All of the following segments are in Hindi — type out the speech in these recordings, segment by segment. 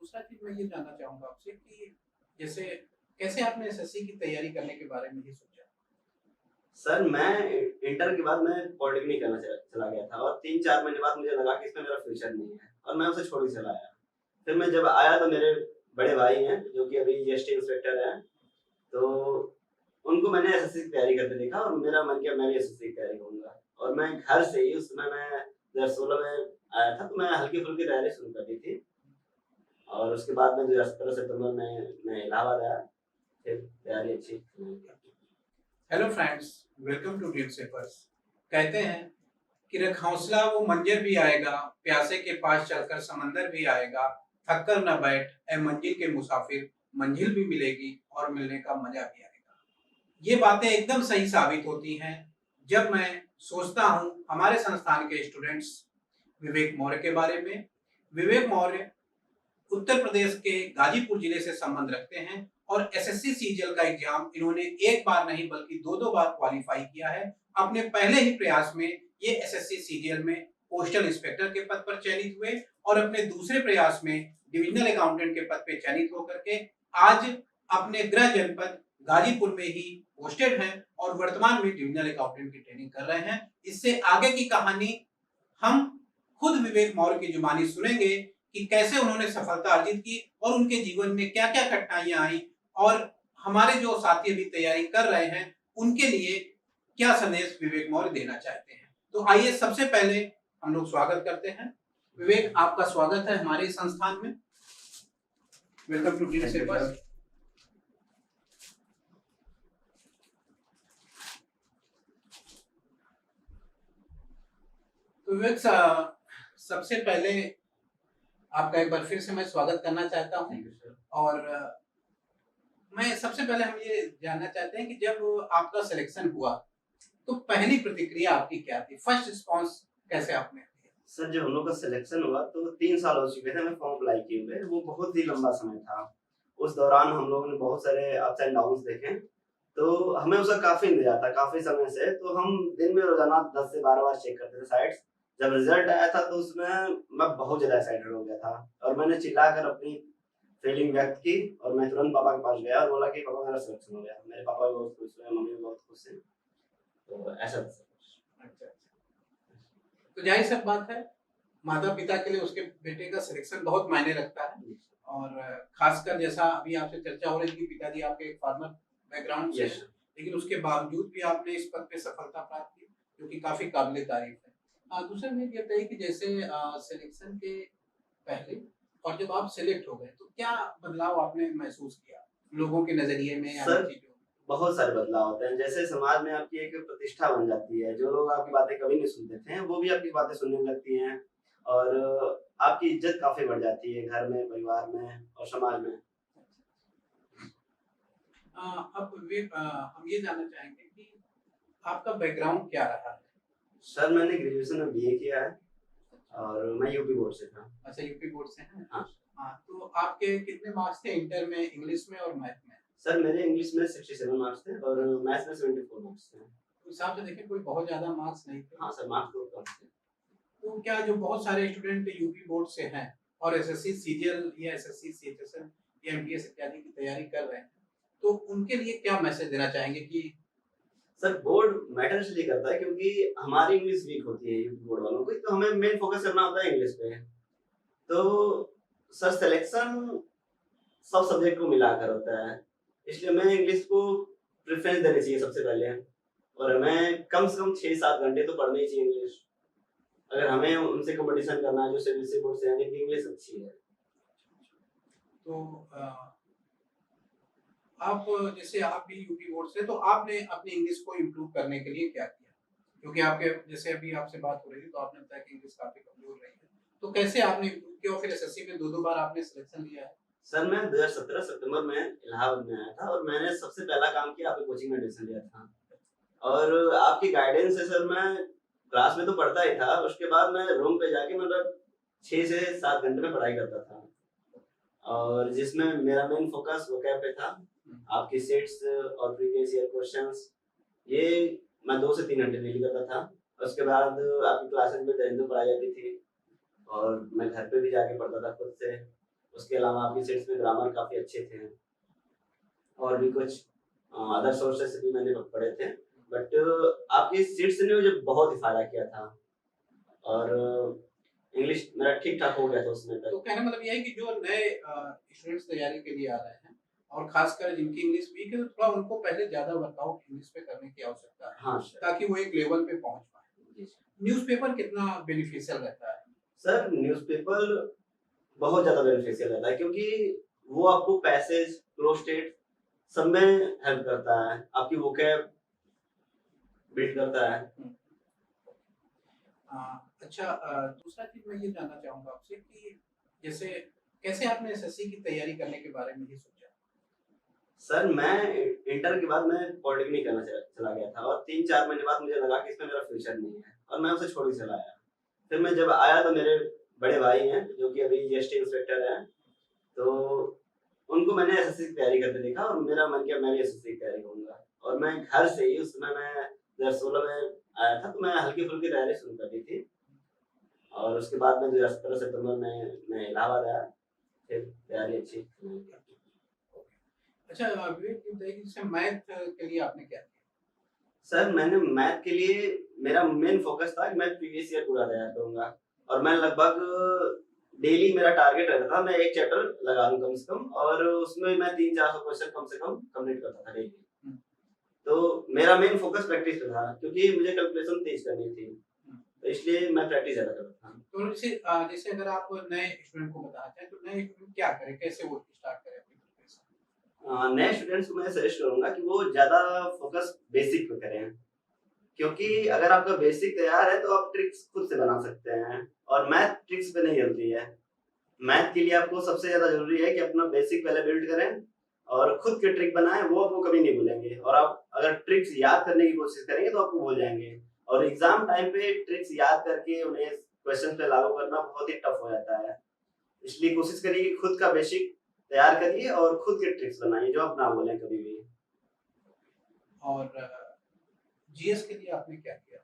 दूसरा चीज मैं ये जानना चाहूंगा आपसे कि जैसे कैसे आपने एसएससी की तैयारी करने के बारे में ये सोचा? सर मैं इंटर के बाद मैं पॉलिटेक्निक करना चला गया था और 3-4 महीने बाद मुझे लगा कि इसमें मेरा फ्यूचर नहीं है और मैं उसे छोड़ के चला आया। फिर मैं जब आया तो मेरे बड़े भाई हैं जो कि अभी जीएसटी इंस्पेक्टर हैं, तो उनको मैंने एसएससी की तैयारी करते देखा और मेरा मन किया मैं भी एसएससी की तैयारी करूँगा। और मैं घर से ही उस समय मैं 2016 में आया था, तो मैं हल्की-फुल्की तैयारी शुरू कर दी थी और उसके बाद में 2017 सितंबर में मैं इलाहाबाद आया, फिर तैयारी अच्छी। Hello friends, welcome to Dream Shapers. कहते हैं कि रख हौसला वो मंजर भी आएगा, प्यासे के पास चलकर समंदर भी आएगा, थक कर न बैठ ए मंजिल के मुसाफिर, मंजिल भी मिलेगी और मिलने का मजा भी आएगा। ये बातें एकदम सही साबित होती हैं जब मैं सोचता हूँ हमारे संस्थान के स्टूडेंट्स विवेक मौर्य के बारे में। विवेक मौर्य उत्तर प्रदेश के गाजीपुर जिले से संबंध रखते हैं और एसएससी सीजीएल का एग्जाम इन्होंने एक बार नहीं बल्कि दो बार क्वालिफाई किया है। अपने पहले ही प्रयास में ये एसएससी सीजीएल में पोस्टल इंस्पेक्टर के पद पर चयनित हुए और अपने दूसरे प्रयास में डिविजनल अकाउंटेंट के पद पर चयनित होकर के आज अपने गृह जनपद गाजीपुर में ही पोस्टेड हैं और वर्तमान में डिविजनल अकाउंटेंट की ट्रेनिंग कर रहे हैं। इससे आगे की कहानी हम खुद विवेक मौर्य की जुबानी सुनेंगे कि कैसे उन्होंने सफलता अर्जित की और उनके जीवन में क्या-क्या कठिनाइयां आई और हमारे जो साथी अभी तैयारी कर रहे हैं उनके लिए क्या संदेश विवेक मौर्य देना चाहते हैं। तो आइए सबसे पहले हम लोग स्वागत करते हैं। विवेक, आपका स्वागत है हमारे संस्थान में। Welcome to Dream Shapers. तो विवेक, सबसे पहले आपका एक बार फिर से मैं स्वागत करना चाहता हूँ और मैं सबसे पहले हम ये जानना चाहते हैं कि जब आपका सिलेक्शन हुआ तो पहली प्रतिक्रिया आपकी क्या थी? फर्स्ट रिस्पांस कैसे आपने दिया? सर जब हम लोग का सिलेक्शन हुआ तो 3 साल हो चुके थे हमें फॉर्म अप्लाई किए हुए, वो बहुत ही लंबा समय था। उस दौरान हम लोगों ने बहुत सारे अप्स एंड डाउन्स देखे, तो हमें उसका काफ़ी इंतज़ार था काफ़ी समय से, तो हम दिन में रोज़ाना 10 से 12 बार चेक करते थे साइट्स। जब रिज़ल्ट आया था तो उसमें मैं बहुत ज़्यादा एक्साइटेड हो गया था और मैंने चिल्लाकर अपनी फीलिंग व्यक्त की और मैं तुरंत पापा के पास गया और बोला कि पापा मेरा सिलेक्शन हो गया। मेरे पापा भी बहुत खुश हुए, मम्मी भी बहुत खुश हैं। तो ऐसा था सब कुछ। अच्छा, तो जाहिर सी बात है माता-पिता के लिए उसके बेटे का सिलेक्शन बहुत मायने रखता है और खासकर जैसा अभी आपसे चर्चा हो रही थी कि पिताजी आपके एक फार्मर बैकग्राउंड से हैं, लेकिन उसके बावजूद भी आपने इस पद पे सफलता प्राप्त की, जो कि काफ़ी काबिले तारीफ है। दूसरा मुझे ये बताइए कि जैसे सिलेक्शन के पहले और जब आप सेलेक्ट हो गए तो क्या बदलाव आपने महसूस किया लोगों के नजरिए में या सर चीजों में? बहुत सारे बदलाव होते हैं। जैसे समाज में आपकी एक प्रतिष्ठा बन जाती है, जो लोग आपकी बातें कभी नहीं सुनते थे, वो भी आपकी बातें सुनने लगती हैं और आपकी इज़्ज़त काफ़ी बढ़ जाती है घर में, परिवार में और समाज में। अब हम ये जानना चाहेंगे कि आपका बैकग्राउंड क्या रहा है? सर मैंने ग्रेजुएशन में बीए किया है और मैं यूपी बोर्ड से था। अच्छा, यूपी बोर्ड से हैं। हाँ। हाँ, तो आपके कितने मार्क्स थे इंटर में, इंग्लिश में और मैथ में? सर मेरे इंग्लिश में 67 मार्क्स थे और मैथ्स में 74 मार्क्स थे। तो हिसाब से देखें कोई बहुत ज्यादा मार्क्स नहीं थे। हाँ सर, मार्क्स तो कम थे। तो क्या जो बहुत सारे स्टूडेंट यूपी बोर्ड से हैं और एसएससी सीजीएल या एसएससी सीएचएसएल या एमटीएस इत्यादि की तैयारी कर रहे हैं, तो उनके लिए क्या मैसेज देना चाहेंगे कि सर बोर्ड मैटर इसलिए करता है क्योंकि हमारी इंग्लिश वीक होती है यूपी बोर्ड वालों की, तो हमें मेन फोकस करना होता है इंग्लिश पे। तो सर सिलेक्शन सब सब्जेक्ट को मिलाकर होता है, इसलिए हमें इंग्लिश को प्रेफ़रेंस देनी चाहिए सबसे पहले और हमें कम से कम 6-7 घंटे तो पढ़नी ही चाहिए इंग्लिश। अगर हमें उनसे कॉम्पिटिशन करना है जो सीबीएसई बोर्ड से हैं जिनकी इंग्लिश अच्छी है। तो आप जैसे आप भी यूपी बोर्ड से, तो आपने अपनी इंग्लिश को इम्प्रूव करने के लिए क्या किया? क्योंकि आपके जैसे अभी आपसे बात हो रही थी तो आपने बताया कि इंग्लिश काफ़ी कमज़ोर रही है। तो कैसे आपने इम्प्रूव किया और फिर एसएससी में 2-2 बार आपने सिलेक्शन लिया है? सर मैं 2017 सितंबर में इलाहाबाद में आया था और मैंने सबसे पहला काम किया आपकी कोचिंग में एडमिशन लिया था और आपकी गाइडेंस से सर मैं क्लास में तो पढ़ता ही था, उसके बाद मैं रूम पे जाके मतलब 6 से 7 घंटे में पढ़ाई करता था और जिसमें मेरा मेन फोकस वोकैब पे था। आपकी सेट्स और प्रीवियस ईयर क्वेश्चंस ये मैं 2 से 3 घंटे डेली करता था। उसके बाद आपकी क्लासेस में हिंदी पढ़ाई जाती थी और मैं घर पे भी जाके पढ़ता था खुद से उसके अलावा आपकी सीट्स में ग्रामर काफ़ी अच्छे थे और भी कुछ अदर सोर्सेस से भी मैंने पढ़े थे। बट आपकी सीट्स ने मुझे बहुत ही फ़ायदा किया था और इंग्लिश मेरा ठीक-ठाक हो गया था उसमें तो तक। कहने का मतलब ये है कि जो नए स्टूडेंट्स तैयारी के लिए आ रहे हैं और खासकर जिनकी इंग्लिश वीक है तो थोड़ा उनको पहले ज़्यादा वर्कआउट इंग्लिश पे करने की आवश्यकता है, हाँ सर। ताकि वो एक लेवल पे पहुँच पाएँ। जी सर। न्यूज़पेपर कितना बेनिफिशियल रहता है? सर न्यूज़पेपर बहुत ज़्यादा बेनिफिशियल रहता है क्योंकि वो आपको पैसेज, फ्लो स्टेट सब में हेल्प करता है। आपकी वोकैब बिल्ड करता है। अच्छा, दूसरा चीज़ मैं ये जानना चाहूँगा आपसे कि जैसे कैसे आपने एसएससी की तैयारी करने के बारे में ये सोचा? सर मैं इंटर के बाद मैं पॉलिटेक्निक करना चला गया था और 3-4 महीने बाद मुझे लगा कि इसमें मेरा फ्यूचर नहीं है और मैं उसे छोड़ के चला आया। फिर मैं जब आया तो मेरे बड़े भाई हैं जो कि अभी जीएसटी इंस्पेक्टर हैं, तो उनको मैंने एसएससी की तैयारी करते देखा और मेरा मन किया मैं भी एसएससी की तैयारी करूँगा और मैं घर से ही उस समय मैं 2016 में आया था तो मैं हल्की-फुल्की तैयारी शुरू कर दी थी और उसके बाद में 2017 सितंबर में मैं इलाहाबाद आया, फिर तैयारी अच्छी अच्छा, विवेक ये बताइए कि जैसे मैथ के लिए आपने क्या किया? सर मैंने मैथ के लिए मेरा मेन फोकस था कि मैं प्रीवियस ईयर पूरा तैयार करूँगा और मैं लगभग डेली मेरा टारगेट रहता था मैं एक चैप्टर लगा दूँ कम से कम और उसमें मैं 300-400 क्वेश्चन कम से कम कंप्लीट करता था डेली। हुँ, तो मेरा मेन फोकस प्रैक्टिस पे था क्योंकि मुझे कैलकुलेशन तेज करनी थी, हुँ। तो इसलिए मैं प्रैक्टिस ज़्यादा करता था। तो जैसे अगर आप नए स्टूडेंट को बताना चाहें तो नए स्टूडेंट क्या करें? कैसे वो स्टार्ट करें अपनी प्रिपरेशन? नए स्टूडेंट्स को मैं सजेस्ट करूँगा कि वो ज़्यादा फोकस बेसिक पे करें। क्योंकि अगर आपका बेसिक तैयार है तो आप ट्रिक्स खुद से बना सकते हैं और मैथ ट्रिक्स पे नहीं चलती है। मैथ के लिए आपको सबसे ज़्यादा ज़रूरी है कि अपना बेसिक पहले बिल्ड करें और खुद के ट्रिक बनाएँ, वो आपको कभी नहीं भूलेंगे और आप अगर ट्रिक्स याद करने की कोशिश करेंगे तो आपको भूल जाएँगे और एग्ज़ाम टाइम पे ट्रिक्स याद करके उन्हें क्वेश्चन पे लागू करना बहुत ही टफ हो जाता है। इसलिए कोशिश करिए कि खुद का बेसिक तैयार करिए और खुद के ट्रिक्स बनाइए जो आप ना भूलें कभी भी। और जीएस के लिए आपने क्या किया?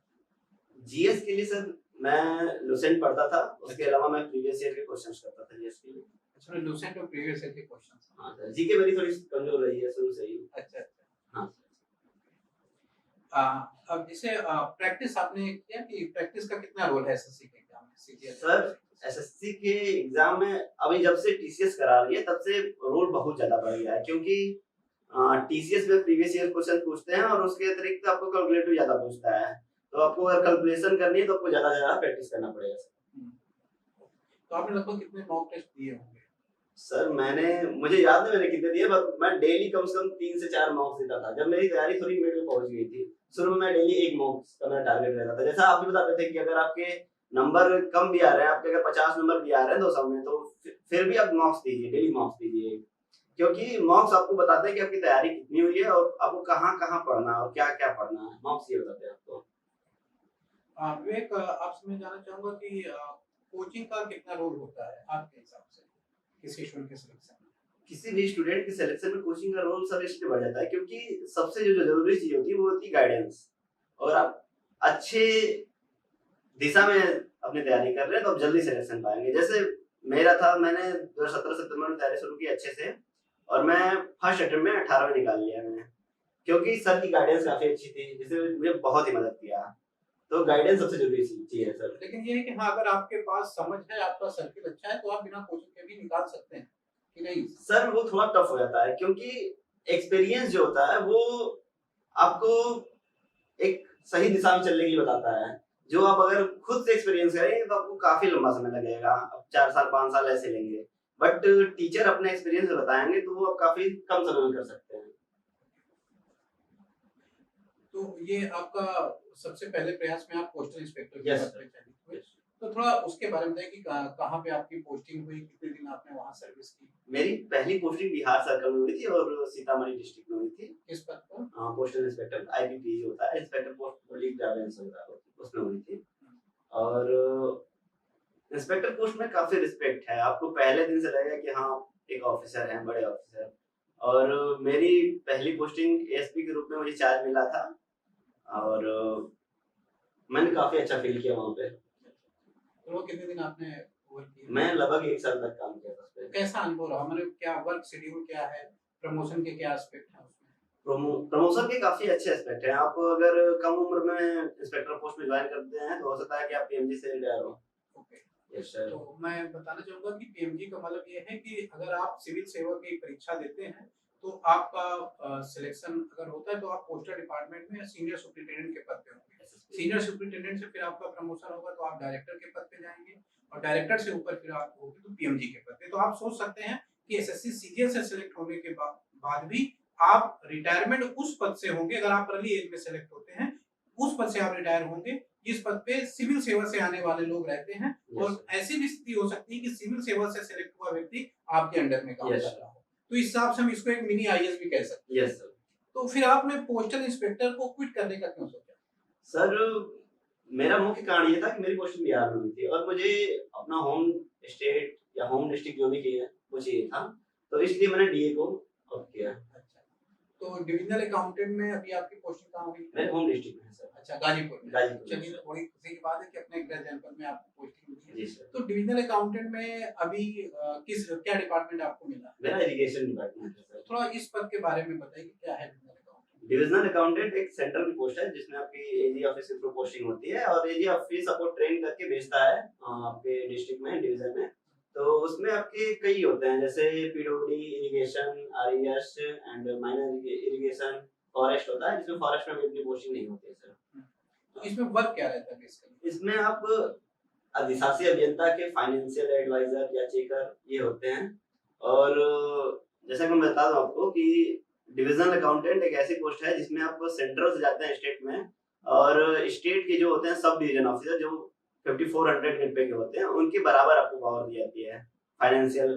जीएस के लिए सर मैं लुसेंट पढ़ता था, उसके अच्छा। अलावा मैं प्रीवियस ईयर के क्वेश्चंस करता था जीएस के लिए। अच्छा, लूसेंट और प्रीवियस ईयर के क्वेश्चंस। हाँ सर, जीके मेरी थोड़ी कमजोर रही है शुरू से ही। अच्छा, अच्छा। हाँ अ, अब जैसे प्रैक्टिस आपने किया कि प्रैक्टिस का कितना रोल है एसएससी के एग्जाम में? सीजीएल सर, एसएससी के एग्जाम में अभी जब से टीसीएस करा रही है तब से रोल बहुत ज्यादा बढ़ गया है क्योंकि टीसीएस में प्रीवियस ईयर क्वेश्चन पूछते हैं और उसके अतिरिक्त आपको कैलकुलेटिव ज्यादा पूछता है। तो आपको अगर कैलकुलेशन करनी है तो आपको ज्यादा ज्यादा प्रैक्टिस करना पड़ेगा सर। हुँ। तो आपने लगभग कितने मॉक टेस्ट दिए होंगे? सर मुझे याद नहीं मैंने कितने दिए बट मैं डेली कम से कम 3 से 4 मॉक्स देता था। जब मेरी तैयारी थोड़ी मिड में पहुंच गई थी, शुरू में मैं डेली 1 मॉक्स का मेरा टारगेट रहता था। जैसा आप भी बताते थे कि अगर आपके नंबर कम भी आ रहे हैं, आपके अगर 50 नंबर भी आ रहे हैं 200 में तो फिर भी आप मॉक्स दीजिए, डेली मॉक्स दीजिए। क्योंकि मॉक्स आपको बताते हैं कि आपकी तैयारी कितनी हुई है और आपको कहाँ-कहाँ पढ़ना है और क्या-क्या पढ़ना है। मॉक्स ये बताते हैं आपको। विवेक, आपसे मैं जानना चाहूँगा कि कोचिंग का कितना रोल होता है आपके हिसाब से किसी स्टूडेंट के सिलेक्शन में? किसी भी स्टूडेंट के सिलेक्शन में कोचिंग का रोल सर इसलिए बढ़ जाता है क्योंकि सबसे जो जरूरी चीज होती है वो होती है गाइडेंस और आप अच्छे दिशा में अपनी तैयारी कर रहे हैं तो आप जल्दी सिलेक्शन पाएंगे। जैसे मेरा था, मैंने 2017 सितंबर में तैयारी शुरू की अच्छे से और मैं फर्स्ट अटेम्प्ट में 18 में निकाल लिया मैंने क्योंकि सर की गाइडेंस काफी अच्छी थी जिसने मुझे बहुत ही मदद किया। तो गाइडेंस सबसे जरूरी चीज है सर। लेकिन ये है कि हाँ, अगर आपके पास समझ है, आपका सर्किल अच्छा है, तो आप बिना कोचिंग के भी निकाल सकते हैं, कि नहीं? सर वो थोड़ा टफ हो जाता है क्योंकि एक्सपीरियंस जो होता है वो आपको एक सही दिशा में चलने के लिए बताता है। जो आप अगर खुद से एक्सपीरियंस करेंगे तो आपको काफी लंबा समय लगेगा। आप 4 साल 5 साल ऐसे लेंगे। बट टीचर अपने एक्सपीरियंस से बताएंगे तो वो आप काफी कम समय में कर सकते हैं। तो ये आपका सबसे पहले प्रयास में आप पोस्टल इंस्पेक्टर के यस पद पे चयनित हुए। तो थोड़ा उसके बारे में बताइए कि कहाँ पे आपकी पोस्टिंग हुई, कितने दिन आपने वहाँ सर्विस की? मेरी पहली पोस्टिंग बिहार सर्कल में हुई थी और सीतामढ़ी डिस्ट्रिक्ट में हुई थी। किस पद पर? पोस्टल इंस्पेक्टर आईपीपी जो होता है, इंस्पेक्टर पोस्ट पब्लिक ग्रावेंस होता है, उसमें हुई थी। और इंस्पेक्टर पोस्ट में काफी रिस्पेक्ट है। आपको पहले दिन से लगेगा कि हाँ एक ऑफिसर हैं, बड़े ऑफिसर। और मेरी पहली पोस्टिंग एएसपी के रूप में मुझे चार्ज मिला था और मैंने काफी अच्छा फील किया वहाँ पे। तो वो कितने दिन आपने वर्क किया? मैं लगभग 1 साल तक काम किया था उसपे। कैसा अनुभव रहा? मतलब क्या वर्क शेड्यूल क्या है? प्रमोशन के क्या एस्पेक्ट हैं उसमें? प्रमोशन के काफ़ी अच्छे एस्पेक्ट हैं। आप अगर कम उम्र में इंस्पेक्टर पोस्ट में जॉइन करते हैं, तो हो सकता है कि आप पीएमजी से रिटायर हो। ओके। Yes sir. तो मैं बताना चाहूँगा कि पीएमजी का मतलब ये है कि अगर आप सिविल सेवा की परीक्षा देते हैं, तो आपका सिलेक्शन अगर होता है तो आप पोस्टल डिपार्टमेंट में सीनियर सुपरिटेंडेंट के पद पे होंगे। एसएसपी। सीनियर सुपरिटेंडेंट से फिर आपका प्रमोशन होगा तो आप डायरेक्टर के पद पे जाएँगे और डायरेक्टर से ऊपर फिर आप होगे तो पीएमजी के पद पे। तो आप सोच सकते हैं कि एसएससी सीजीएल से सेलेक्ट होने के बाद भी आप रिटायरमेंट उस पद से होंगे। अगर आप अर्ली एज में सेलेक्ट होते हैं, उस पद से आप रिटायर होंगे जिस पद पे सिविल सेवा से आने वाले लोग रहते हैं। और ऐसी भी स्थिति हो सकती है कि सिविल सेवा से सेलेक्ट हुआ व्यक्ति आपके अंडर में काम कर रहा हो। तो इस हिसाब से हम इसको एक मिनी आईएएस भी कह सकते हैं। Yes sir. तो फिर आपने पोस्टल इंस्पेक्टर को क्विट करने का क्यों सोचा? सर, मेरा मुख्य कारण ये था कि मेरी पोस्टिंग बिहार में हुई थी और मुझे अपना होम स्टेट या होम डिस्ट्रिक्ट जो भी किया वो चाहिए था, तो इसलिए मैंने डीए को ऑप्ट किया। अच्छा। तो डिविजनल अकाउंटेंट में अभी आपकी पोस्टिंग कहाँ हुई? मेरे होम डिस्ट्रिक्ट में है सर। अच्छा, गाजीपुर में। गाजीपुर में। चलिए, तो बड़ी खुशी की बात है कि अपने गृह जनपद में आपको पोस्टिंग मिली है। जी सर। तो डिविजनल अकाउंटेंट में अभी क्या डिपार्टमेंट आपको मिला? मेरा इरिगेशन डिपार्टमेंट है सर। थोड़ा इस पद के बारे में बताइए कि क्या है डिविजनल अकाउंटेंट? डिविजनल अकाउंटेंट एक सेंट्रल की पोस्ट है जिसमें आपकी एजी ऑफिस के थ्रू पोस्टिंग होती है और एजी ऑफिस आपको ट्रेन करके भेजता है आपके डिस्ट्रिक्ट में, डिवीजन में। तो उसमें आपके कई होते हैं, जैसे PWD, irrigation, RES and minor irrigation, forest होता है, जिसमें फॉरेस्ट में भी पोस्टिंग नहीं होती है सर। तो इसमें वर्क क्या रहता है बेसिकली? इसमें आप अधिशासी अभियंता के फाइनेंशियल एडवाइजर या चेकर ये होते हैं। और जैसा कि मैं बता दूं आपको कि डिविजनल अकाउंटेंट एक ऐसी पोस्ट है जिसमें आप सेंट्रल से जाते हैं स्टेट में, और स्टेट के जो होते हैं सब डिवीजन ऑफिसर जो 5400 ग्रेड पे के होते हैं, उनके बराबर आपको पावर दी जाती है फाइनेंशियल।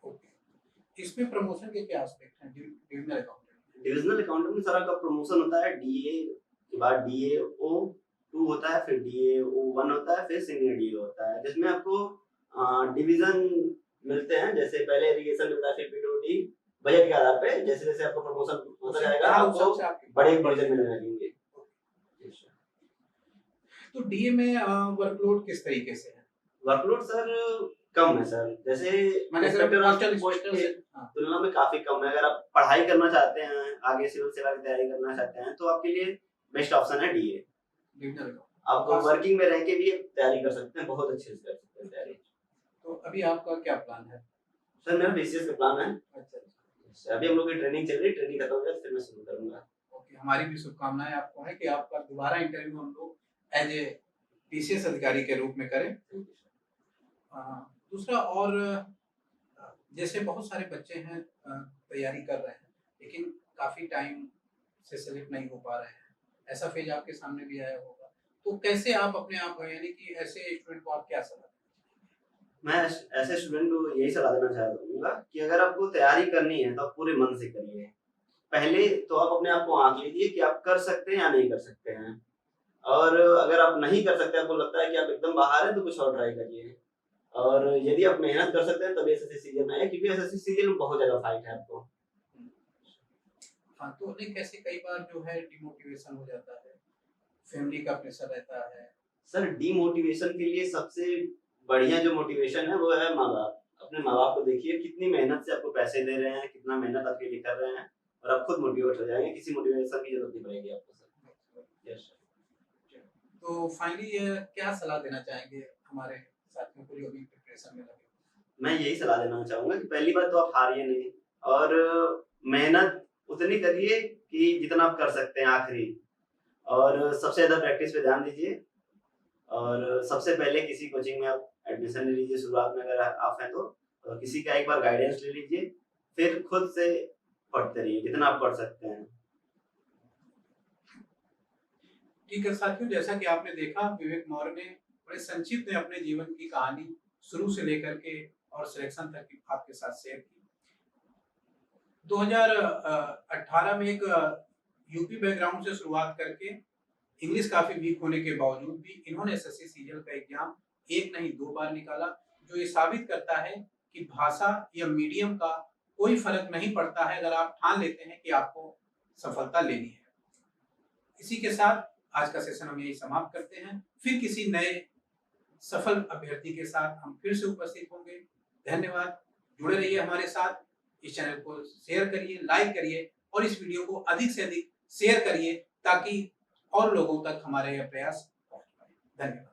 ओके। इसमें प्रमोशन के क्या एस्पेक्ट हैं डिविजनल अकाउंटेंट? डिविजनल अकाउंटेंट में सारा का प्रमोशन होता है, डीए के बाद डीएओ 2 होता है, फिर डीएओ 1 होता है, फिर सीनियर डीए होता है, जिसमें आपको डिवीजन मिलते हैं। जैसे पहले इरिगेशन मिलता है, फिर पीडब्ल्यूडी, बजट के आधार पे जैसे जैसे आपका प्रमोशन होता जाएगा आपको बड़े डिवीजन मिलने लगेंगे। तो डीए में वर्कलोड किस तरीके से है? वर्कलोड सर कम है सर, जैसे इंस्पेक्टर पोस्ट की तुलना में काफी कम है। अगर आप पढ़ाई करना चाहते हैं, आगे सिविल सेवा की तैयारी करना चाहते हैं, तो आपके लिए बेस्ट ऑप्शन है डीए। आप वर्किंग में रह के भी तैयारी कर सकते हैं, बहुत अच्छे से कर सकते हैं तैयारी। तो अभी आपका क्या प्लान है? सर मेरा बीसीएस का प्लान है। अच्छा। अभी हम लोग की ट्रेनिंग चल रही है, ट्रेनिंग खत्म हो जाए फिर मैं शुरू करूंगा। ओके, हमारी भी शुभकामनाएं आपको है कि आपका दोबारा इंटरव्यू हम लोग एज ए पीसीएस अधिकारी के रूप में करें। दूसरा, और जैसे बहुत सारे बच्चे हैं तैयारी कर रहे हैं लेकिन काफी टाइम से सेलेक्ट नहीं हो पा रहे हैं, ऐसा फेज आपके सामने भी आया होगा, तो कैसे आप अपने आप यानी कि ऐसे स्टूडेंट को आप क्या सलाह? मैं ऐसे स्टूडेंट को यही सलाह देना चाहूंगा कि अगर आपको तैयारी करनी है तो आप पूरे मन से करिए। पहले तो आप अपने आप को आंक लीजिए कि आप कर सकते हैं या नहीं कर सकते हैं, और अगर आप नहीं कर सकते, आपको लगता है कि आप एकदम बाहर हैं, तो कुछ और ट्राई करिए। और यदि आप मेहनत कर सकते हैं तभी एसएससी सीजीएल में आए, क्योंकि एसएससी सीजीएल में बहुत ज्यादा फाइट है आपको। हाँ, तो नहीं, कैसे कई बार जो है डिमोटिवेशन हो जाता है, फैमिली का प्रेशर रहता है। सर डिमोटिवेशन के लिए सबसे बढ़िया जो मोटिवेशन है वो है माँ बाप। अपने माँ बाप को देखिए, कितनी मेहनत से आपको पैसे दे रहे हैं, कितना मेहनत आपके लिए कर रहे हैं, और आप खुद मोटिवेट हो जाएंगे, किसी मोटिवेशन की जरूरत नहीं पड़ेगी आपको सर। Yes sir. तो फाइनली क्या सलाह देना चाहेंगे हमारे साथियों को जो अभी प्रिपरेशन में लगे? मैं यही सलाह देना चाहूंगा कि पहली बात तो आप हारिए नहीं, और मेहनत उतनी करिए कि जितना आप कर सकते हैं आखिरी, और सबसे ज्यादा प्रैक्टिस पे ध्यान दीजिए। और सबसे पहले किसी कोचिंग में आप एडमिशन ले लीजिए, शुरुआत में अगर आप हैं तो, और किसी का एक बार गाइडेंस ले लीजिए, फिर खुद से पढ़ते रहिए जितना आप पढ़ सकते हैं। ठीक है साथियों, जैसा कि आपने देखा, विवेक मौर्य ने बड़े संक्षिप्त में अपने जीवन की कहानी शुरू से लेकर के और सिलेक्शन तक की आपके साथ शेयर की। 2018 में एक यूपी बैकग्राउंड से शुरुआत करके इंग्लिश काफी वीक होने के बावजूद भी इन्होंने एसएससी सीजीएल का एग्जाम एक नहीं 2 बार निकाला, जो ये साबित करता है कि भाषा या मीडियम का कोई फर्क नहीं पड़ता है अगर आप ठान लेते हैं कि आपको सफलता लेनी है। इसी के साथ आज का सेशन हम यही समाप्त करते हैं, फिर किसी नए सफल अभ्यर्थी के साथ हम फिर से उपस्थित होंगे। धन्यवाद। जुड़े रहिए हमारे साथ। इस चैनल को शेयर करिए, लाइक करिए और इस वीडियो को अधिक से अधिक शेयर करिए ताकि और लोगों तक हमारे यह प्रयास पहुंच पाए। धन्यवाद।